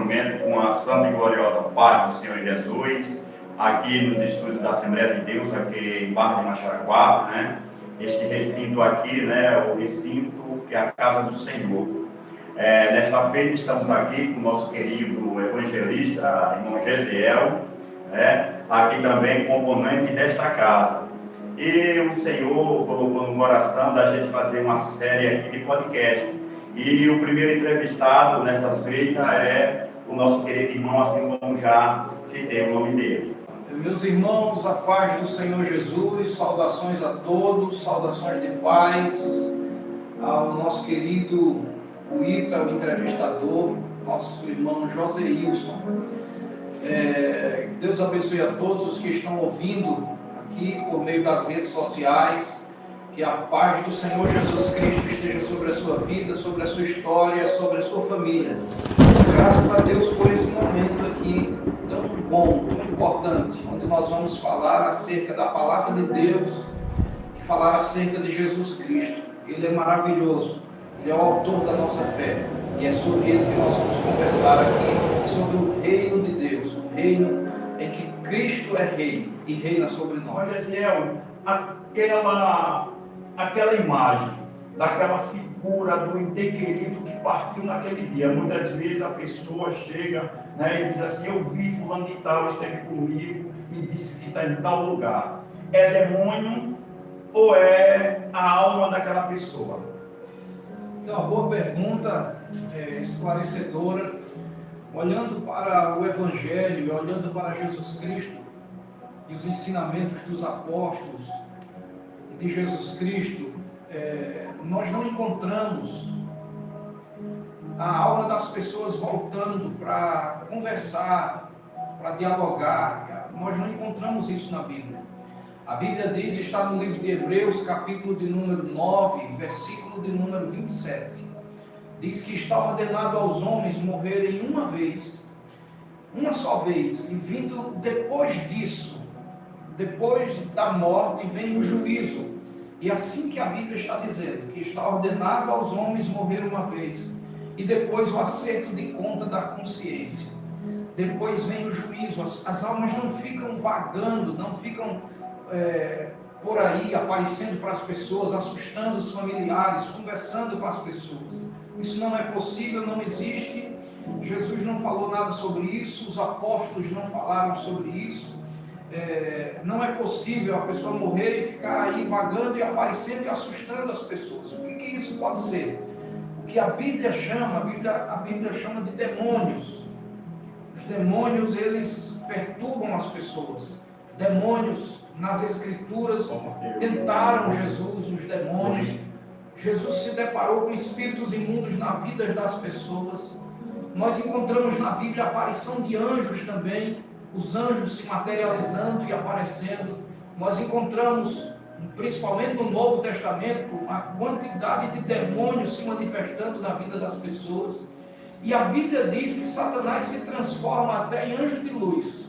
momento com a santa e gloriosa paz do Senhor Jesus, aqui nos estúdios da Assembleia de Deus, aqui em Barra de Maxaraquara, né? Este recinto aqui, né, o recinto que é a casa do Senhor. Nesta feita estamos aqui com o nosso querido evangelista, irmão Gesiel, né? Aqui também componente desta casa. E o Senhor colocou no coração da gente fazer uma série aqui de podcast. E o primeiro entrevistado nessas feitas é o nosso querido irmão, assim como já citei o nome dele. Meus irmãos, a paz do Senhor Jesus, saudações a todos, saudações de paz ao nosso querido Uita, o entrevistador, nosso irmão Joseilson. Deus abençoe a todos os que estão ouvindo aqui por meio das redes sociais. Que a paz do Senhor Jesus Cristo esteja sobre a sua vida, sobre a sua história, sobre a sua família. Graças a Deus por esse momento aqui tão bom, tão importante, onde nós vamos falar acerca da palavra de Deus e falar acerca de Jesus Cristo. Ele é maravilhoso, Ele é o autor da nossa fé e é sobre Ele que nós vamos conversar aqui, sobre o reino de Deus, o reino em que Cristo é rei e reina sobre nós. Olha, Ziel, aquela imagem daquela figura do ente querido que partiu naquele dia. Muitas vezes a pessoa chega, né, e diz assim: eu vi fulano de tal, esteve comigo e disse que está em tal lugar. É demônio ou é a alma daquela pessoa? Então, uma boa pergunta, esclarecedora. Olhando para o Evangelho, olhando para Jesus Cristo e os ensinamentos dos apóstolos de Jesus Cristo, nós não encontramos a alma das pessoas voltando para conversar, para dialogar. Nós não encontramos isso na Bíblia. A Bíblia diz, está no livro de Hebreus, capítulo de número 9, versículo de número 27. Diz que está ordenado aos homens morrerem uma só vez, e vindo depois disso, depois da morte, vem o juízo. E assim que a Bíblia está dizendo, que está ordenado aos homens morrer uma vez, e depois o acerto de conta da consciência. Depois vem o juízo. As almas não ficam vagando, não ficam por aí aparecendo para as pessoas, assustando os familiares, conversando com as pessoas. Isso não é possível, não existe. Jesus não falou nada sobre isso, os apóstolos não falaram sobre isso. Não é possível a pessoa morrer e ficar aí vagando e aparecendo e assustando as pessoas. O que isso pode ser? O que a Bíblia chama, a Bíblia chama de demônios. Os demônios, eles perturbam as pessoas. Demônios, nas Escrituras, tentaram Jesus, os demônios. Jesus se deparou com espíritos imundos na vida das pessoas. Nós encontramos na Bíblia a aparição de anjos também, os anjos se materializando e aparecendo. Nós encontramos, principalmente no Novo Testamento, a quantidade de demônios se manifestando na vida das pessoas. E a Bíblia diz que Satanás se transforma até em anjo de luz.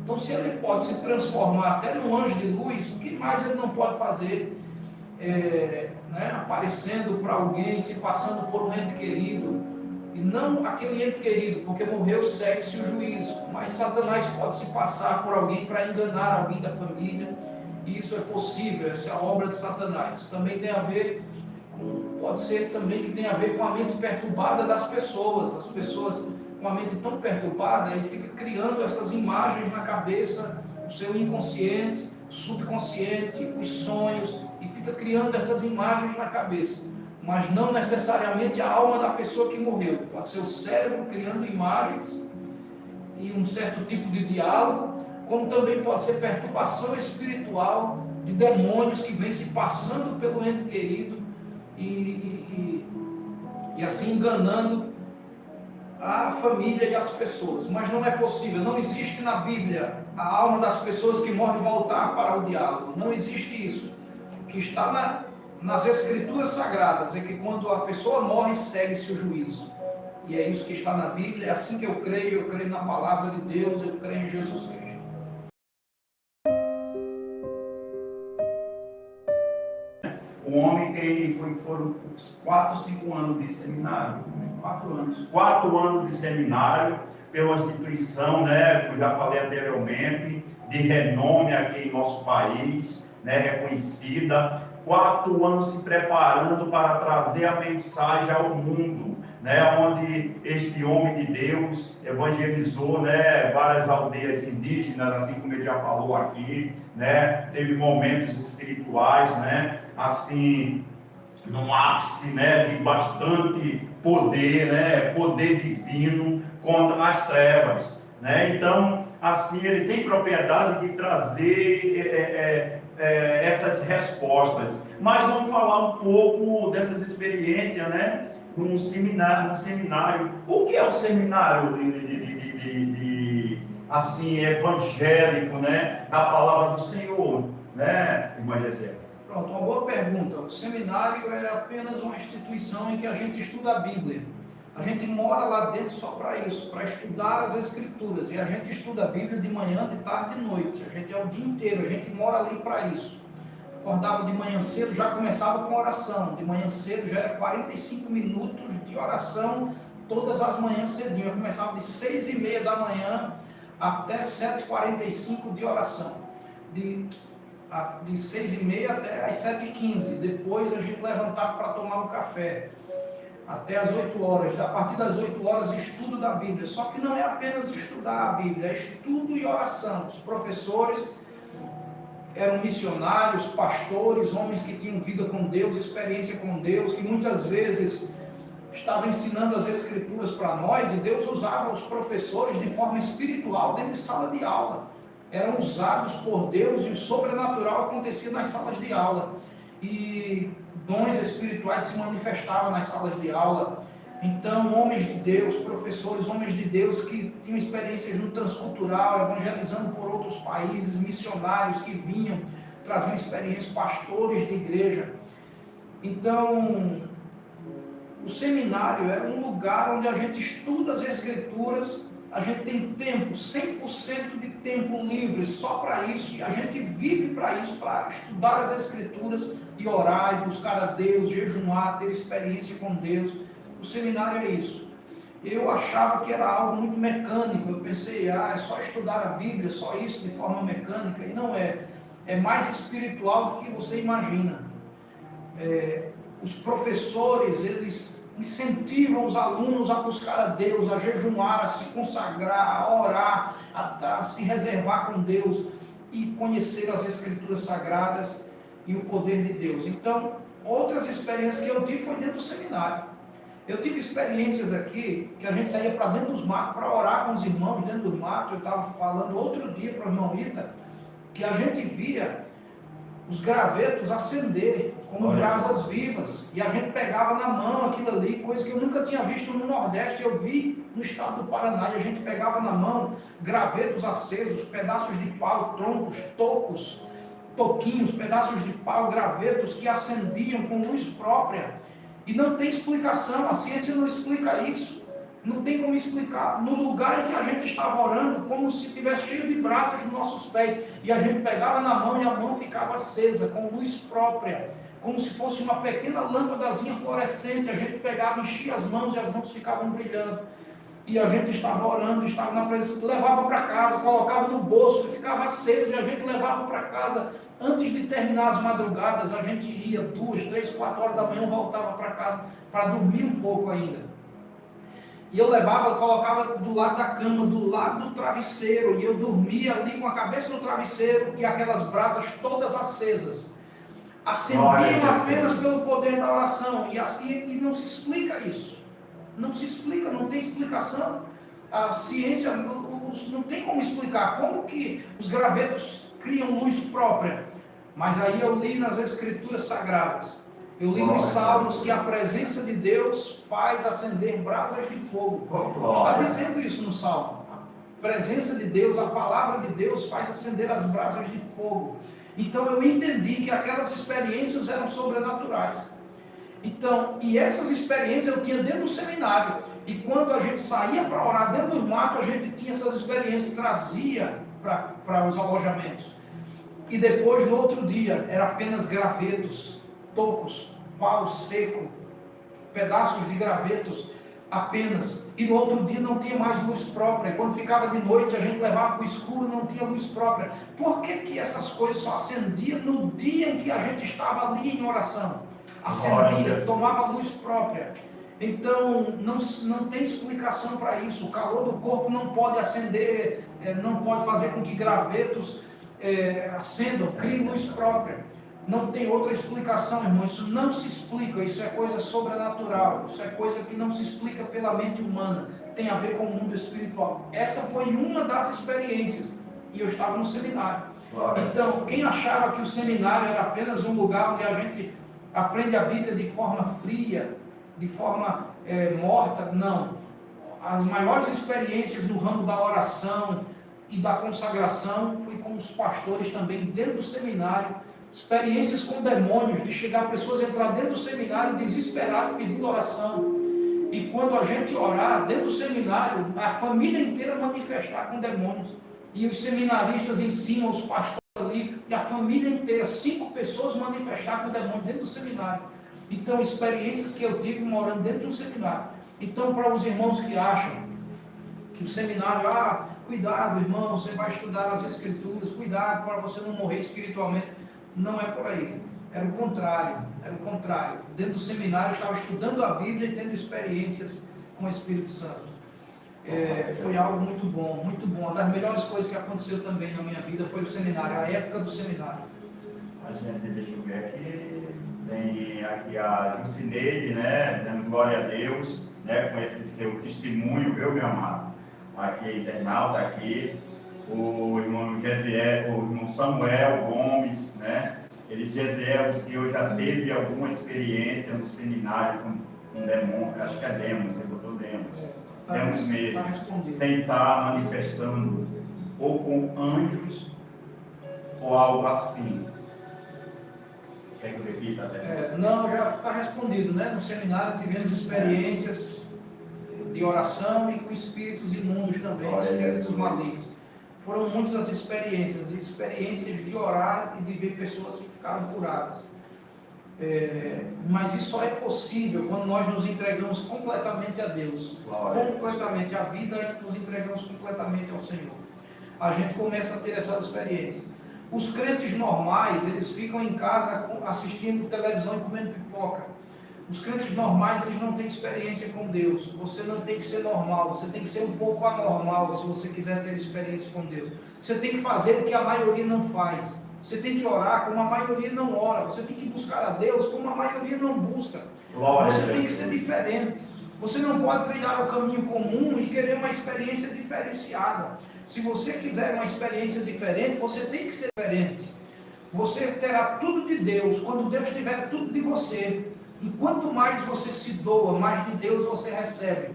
Então, se ele pode se transformar até num anjo de luz, o que mais ele não pode fazer? Aparecendo para alguém, se passando por um ente querido, e não aquele ente querido, porque morreu, segue-se o juízo, mas Satanás pode se passar por alguém para enganar alguém da família, e isso é possível, essa é a obra de Satanás. Também tem a ver com, pode ser também que tem a ver com a mente perturbada das pessoas, as pessoas com a mente tão perturbada, ele fica criando essas imagens na cabeça, o seu inconsciente, subconsciente, os sonhos, e fica criando essas imagens na cabeça, mas não necessariamente a alma da pessoa que morreu. Pode ser o cérebro criando imagens e um certo tipo de diálogo, como também pode ser perturbação espiritual de demônios que vem se passando pelo ente querido e assim enganando a família e as pessoas. Mas não é possível, não existe na Bíblia a alma das pessoas que morrem voltar para o diálogo. Não existe isso. O que está nas Escrituras Sagradas é que quando a pessoa morre, segue-se o juízo. E é isso que está na Bíblia, é assim que eu creio na palavra de Deus, eu creio em Jesus Cristo. O homem foram 4 ou 5 anos de seminário. 4 anos. 4 anos de seminário pela instituição, né, que eu já falei anteriormente, de renome aqui em nosso país, né, reconhecida. 4 anos se preparando para trazer a mensagem ao mundo, né, onde este homem de Deus evangelizou, né, várias aldeias indígenas, assim como ele já falou aqui, né, teve momentos espirituais, né, assim, num ápice, né, de bastante poder, né, poder divino contra as trevas, né. Então, assim, ele tem propriedade de trazer essas respostas. Mas vamos falar um pouco dessas experiências, né, num seminário. O que é o seminário assim, evangélico, né, da palavra do Senhor, né, irmã Gisele? Pronto, uma boa pergunta. O seminário é apenas uma instituição em que a gente estuda a Bíblia. A gente mora lá dentro só para isso, para estudar as Escrituras. E a gente estuda a Bíblia de manhã, de tarde e de noite. A gente é o dia inteiro, a gente mora ali para isso. Acordava de manhã cedo, já começava com oração. De manhã cedo já era 45 minutos de oração, todas as manhãs cedinho. Eu começava de 6h30 da manhã até 7h45 de oração. De 6h30 até as 7h15. Depois a gente levantava para tomar um café. Até as 8 horas. A partir das 8 horas, estudo da Bíblia. Só que não é apenas estudar a Bíblia, é estudo e oração. Os professores eram missionários, pastores, homens que tinham vida com Deus, experiência com Deus, que muitas vezes estavam ensinando as Escrituras para nós, e Deus usava os professores de forma espiritual dentro de sala de aula. Eram usados por Deus e o sobrenatural acontecia nas salas de aula. E dons espirituais se manifestavam nas salas de aula. Então, homens de Deus, professores, homens de Deus que tinham experiências no transcultural, evangelizando por outros países, missionários que vinham, traziam experiências, pastores de igreja. Então, o seminário era um lugar onde a gente estuda as Escrituras, a gente tem tempo, 100% de tempo livre só para isso, e a gente vive para isso, para estudar as Escrituras e orar, e buscar a Deus, jejuar, ter experiência com Deus. O seminário é isso. Eu achava que era algo muito mecânico, eu pensei, é só estudar a Bíblia, só isso de forma mecânica, e não é. É mais espiritual do que você imagina. Os professores, eles incentivam os alunos a buscar a Deus, a jejuar, a se consagrar, a orar, a se reservar com Deus e conhecer as Escrituras Sagradas e o poder de Deus. Então, outras experiências que eu tive foi dentro do seminário. Eu tive experiências aqui, que a gente saía para dentro dos matos, para orar com os irmãos dentro dos matos. Eu estava falando outro dia para o irmão Ita, que a gente via os gravetos acender como brasas vivas, e a gente pegava na mão aquilo ali, coisa que eu nunca tinha visto no Nordeste. Eu vi no estado do Paraná, e a gente pegava na mão gravetos acesos, pedaços de pau, troncos, tocos, toquinhos, pedaços de pau, gravetos que acendiam com luz própria. E não tem explicação, a ciência não explica isso. Não tem como explicar. No lugar em que a gente estava orando, como se estivesse cheio de brasas nos nossos pés, e a gente pegava na mão e a mão ficava acesa, com luz própria, como se fosse uma pequena lâmpadazinha fluorescente. A gente pegava, enchia as mãos e as mãos ficavam brilhando. E a gente estava orando, estava na presença, levava para casa, colocava no bolso, ficava aceso, e a gente levava para casa. Antes de terminar as madrugadas, a gente ia 2, 3, 4 horas da manhã, voltava para casa para dormir um pouco ainda. E eu levava, colocava do lado da cama, do lado do travesseiro, e eu dormia ali com a cabeça no travesseiro e aquelas brasas todas acesas. Acendiam apenas pelo poder da oração, e não se explica isso. Não se explica, não tem explicação. A ciência não tem como explicar como que os gravetos criam luz própria. Mas aí eu li nas Escrituras Sagradas, eu li nos Salmos, que a presença de Deus faz acender brasas de fogo. Está dizendo isso no Salmo. A presença de Deus, a palavra de Deus faz acender as brasas de fogo. Então eu entendi que aquelas experiências eram sobrenaturais. Então, e essas experiências eu tinha dentro do seminário. E quando a gente saía para orar dentro do mato, a gente tinha essas experiências, trazia para os alojamentos. E depois, no outro dia, era apenas gravetos, tocos, pau seco, pedaços de gravetos apenas. E no outro dia não tinha mais luz própria. E quando ficava de noite, a gente levava para o escuro, não tinha luz própria. Por que essas coisas só acendiam no dia em que a gente estava ali em oração? Acendia, tomava luz própria. Então, não tem explicação para isso. O calor do corpo não pode acender, não pode fazer com que gravetos acendam, criem luz própria. Não tem outra explicação, irmão. Isso não se explica. Isso é coisa sobrenatural. Isso é coisa que não se explica pela mente humana. Tem a ver com o mundo espiritual. Essa foi uma das experiências. E eu estava no seminário. Então, quem achava que o seminário era apenas um lugar onde a gente aprende a Bíblia de forma fria, de forma morta, não. As maiores experiências no ramo da oração e da consagração foi com os pastores também dentro do seminário. Experiências com demônios, de chegar pessoas a entrar dentro do seminário desesperadas pedindo oração. E quando a gente orar dentro do seminário, a família inteira manifestar com demônios. E os seminaristas ensinam os pastores ali, e a família inteira, 5 pessoas manifestar com demônios dentro do seminário. Então, experiências que eu tive morando dentro de um seminário. Então, para os irmãos que acham que o seminário, cuidado, irmão, você vai estudar as escrituras, cuidado para você não morrer espiritualmente. Não é por aí. Era o contrário. Dentro do seminário, eu estava estudando a Bíblia e tendo experiências com o Espírito Santo. Foi algo muito bom, muito bom. Uma das melhores coisas que aconteceu também na minha vida foi o seminário, a época do seminário. A gente, deixa eu ver aqui, tem aqui a Jucineide, né, dando glória a Deus, né, com esse seu testemunho, viu, meu amado? Aqui, internauta, aqui, o irmão Gesiel, o irmão Samuel Gomes, né, ele, Gesiel, o senhor já teve alguma experiência no seminário com demônio, acho que é Demos, você botou Demos. Temos medo, sem estar manifestando, ou com anjos, ou algo assim. Quer que eu repita até? Não, já está respondido, né? No seminário tivemos experiências de oração e com espíritos imundos também, espíritos malignos. Foram muitas as experiências de orar e de ver pessoas que ficaram curadas. Mas isso só é possível quando nós nos entregamos completamente a Deus. Completamente a vida, nos entregamos completamente ao Senhor. A gente começa a ter essas experiências. Os crentes normais, eles ficam em casa assistindo televisão e comendo pipoca. Os crentes normais, eles não têm experiência com Deus. Você não tem que ser normal, você tem que ser um pouco anormal se você quiser ter experiência com Deus. Você tem que fazer o que a maioria não faz. Você tem que orar como a maioria não ora. Você tem que buscar a Deus como a maioria não busca. Você tem que ser diferente. Você não pode trilhar o caminho comum e querer uma experiência diferenciada. Se você quiser uma experiência diferente, você tem que ser diferente. Você terá tudo de Deus quando Deus tiver tudo de você. E quanto mais você se doa, mais de Deus você recebe.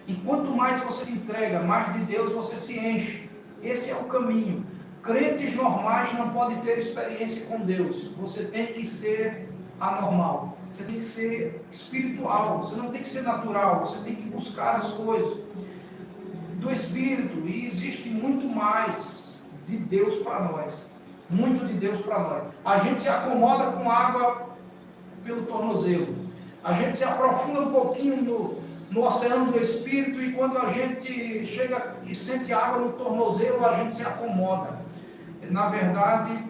E quanto mais você se entrega, mais de Deus você se enche. Esse é o caminho. Crentes normais não podem ter experiência com Deus. Você tem que ser anormal. Você tem que ser espiritual. Você não tem que ser natural. Você tem que buscar as coisas do Espírito. E existe muito mais de Deus para nós. Muito de Deus para nós. A gente se acomoda com água pelo tornozelo. A gente se aprofunda um pouquinho no oceano do Espírito e quando a gente chega e sente água no tornozelo, a gente se acomoda. Na verdade,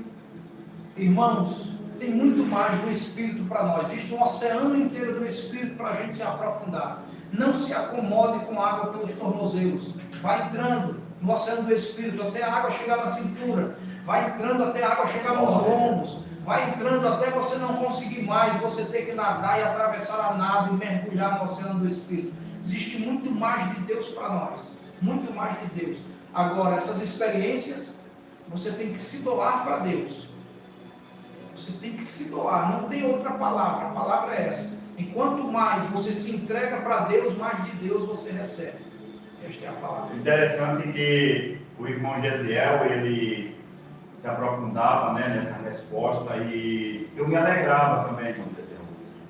irmãos, tem muito mais do Espírito para nós. Existe um oceano inteiro do Espírito para a gente se aprofundar. Não se acomode com água pelos tornozelos. Vai entrando no oceano do Espírito até a água chegar na cintura. Vai entrando até a água chegar nos lombos. Vai entrando até você não conseguir mais, você ter que nadar e atravessar a nado e mergulhar no oceano do Espírito. Existe muito mais de Deus para nós. Muito mais de Deus. Agora, essas experiências, você tem que se doar para Deus. Você tem que se doar, não tem outra palavra. A palavra é essa. E quanto mais você se entrega para Deus, mais de Deus você recebe. Esta é a palavra. Interessante que o irmão Gesiel, ele se aprofundava, né, nessa resposta e eu me alegrava também, irmão Gesiel,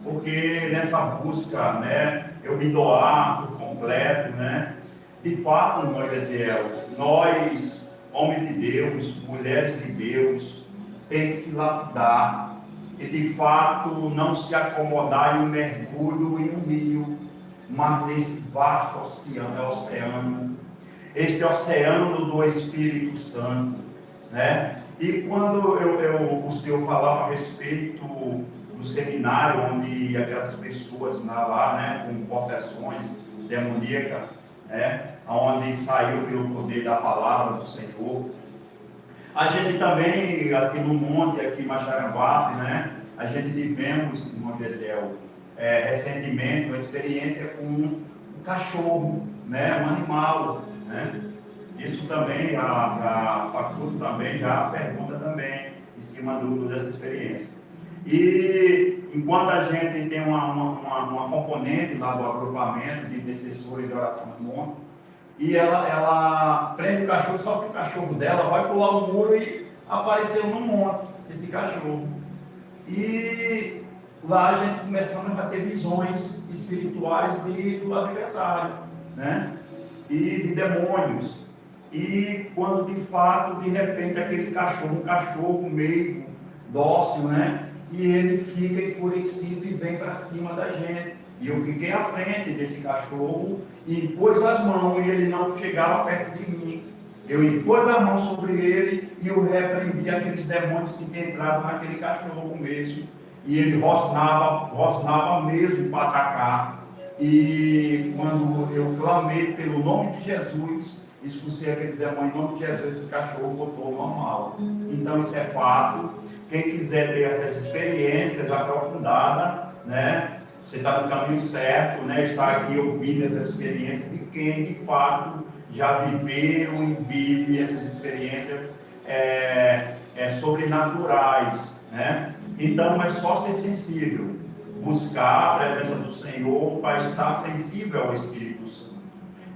porque nessa busca, né, eu me doar por completo, né, de fato, irmão Gesiel, nós, homens de Deus, mulheres de Deus, tem que se lapidar e de fato não se acomodar em um mergulho em um rio. mas nesse vasto oceano, este oceano do Espírito Santo, né? E quando o Senhor falava a respeito do seminário, onde aquelas pessoas lá, né, com possessões demoníacas, né, onde saiu pelo poder da palavra do Senhor, a gente também, aqui no monte, aqui em Maxaranguape, né, a gente vivemos, irmão Gesiel, recentemente uma experiência com um cachorro, né, um animal, né? Isso também, a faculta também já pergunta também em cima dessa experiência. E enquanto a gente tem uma componente lá do agrupamento de intercessores de oração no monte, e ela prende o cachorro, só que o cachorro dela vai pular o muro e apareceu no monte, esse cachorro. E lá a gente começando a ter visões espirituais do adversário, né? E de demônios. E quando de fato, de repente, aquele cachorro, um cachorro meio dócil, né? E ele fica enfurecido e vem para cima da gente. E eu fiquei à frente desse cachorro e pôs as mãos e ele não chegava perto de mim. Eu impus a mão sobre ele e eu repreendi aqueles demônios que tinham entrado naquele cachorro mesmo. E ele rosnava mesmo para atacar. E quando eu clamei pelo nome de Jesus, expulsei aqueles demônios em nome de Jesus, esse cachorro voltou normal. Então isso é fato. Quem quiser ter essas experiências aprofundadas, né? Você está no caminho certo, né? Está aqui ouvindo essas experiências de quem de fato já viveram e vive essas experiências sobrenaturais, né? Então é só ser sensível, buscar a presença do Senhor para estar sensível ao Espírito Santo,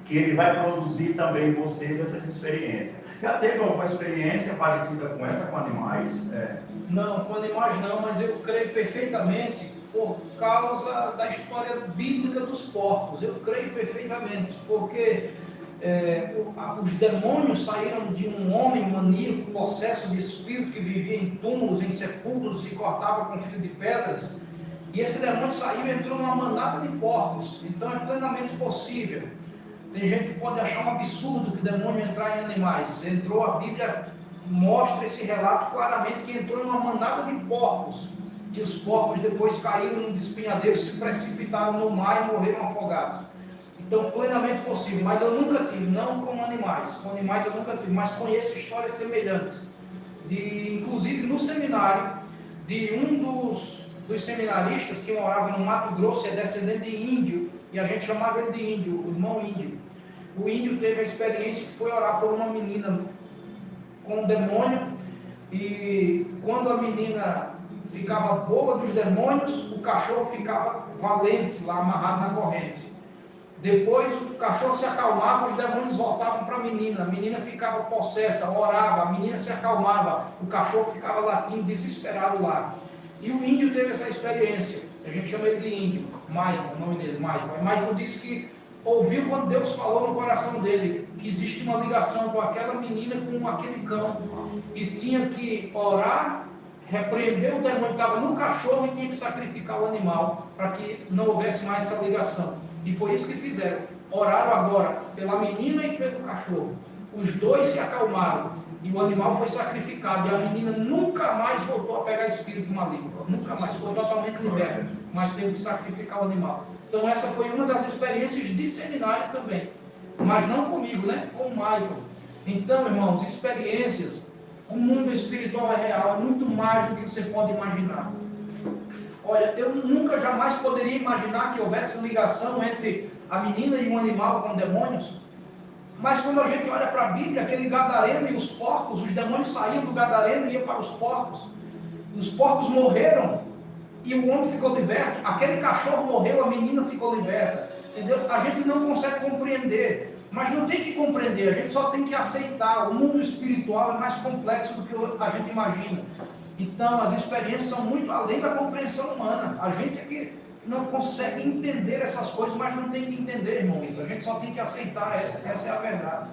que Ele vai produzir também em você essas experiências. Já teve alguma experiência parecida com essa com animais? Não, com animais não, mas eu creio perfeitamente por causa da história bíblica dos porcos. Eu creio perfeitamente, porque os demônios saíram de um homem maníaco, possesso de espírito, que vivia em túmulos, em sepulcros e cortava com fio de pedras. E esse demônio saiu e entrou numa manada de porcos. Então é plenamente possível. Tem gente que pode achar um absurdo que o demônio entrar em animais. A Bíblia mostra esse relato claramente, que entrou em uma manada de porcos. E os porcos depois caíram num despenhadeiro, se precipitaram no mar e morreram afogados. Então, plenamente possível. Mas eu nunca tive, não com animais. Com animais eu nunca tive, mas conheço histórias semelhantes. Inclusive no seminário, de um dos seminaristas que morava no Mato Grosso, é descendente de índio, e a gente chamava ele de índio, o irmão índio. O índio teve a experiência que foi orar por uma menina com um demônio, e quando a menina ficava boa dos demônios, o cachorro ficava valente, lá amarrado na corrente. Depois o cachorro se acalmava, os demônios voltavam para a menina ficava possessa, orava, a menina se acalmava, o cachorro ficava latindo, desesperado lá. E o índio teve essa experiência, a gente chama ele de índio, Michael, o nome dele, Michael. E Michael disse que ouviu quando Deus falou no coração dele, que existe uma ligação com aquela menina, com aquele cão, e tinha que orar, repreender o demônio que estava no cachorro e tinha que sacrificar o animal, para que não houvesse mais essa ligação. E foi isso que fizeram, oraram agora pela menina e pelo cachorro. Os dois se acalmaram e o animal foi sacrificado, e a menina nunca mais voltou a pegar espírito maligno, nunca mais, ficou totalmente liberta, mas teve que sacrificar o animal. Então essa foi uma das experiências de seminário também, mas não comigo, né? Com o Michael. Então, irmãos, experiências, o mundo espiritual é real, é muito mais do que você pode imaginar. Olha, eu nunca jamais poderia imaginar que houvesse ligação entre a menina e um animal com demônios. Mas quando a gente olha para a Bíblia, aquele gadareno e os porcos, os demônios saíam do gadareno e iam para os porcos. Os porcos morreram e o homem ficou liberto. Aquele cachorro morreu, a menina ficou liberta. Entendeu? A gente não consegue compreender. Mas não tem que compreender, a gente só tem que aceitar. O mundo espiritual é mais complexo do que a gente imagina. Então, as experiências são muito além da compreensão humana. A gente é que não consegue entender essas coisas, mas não tem que entender, irmão. A gente só tem que aceitar, essa é a verdade.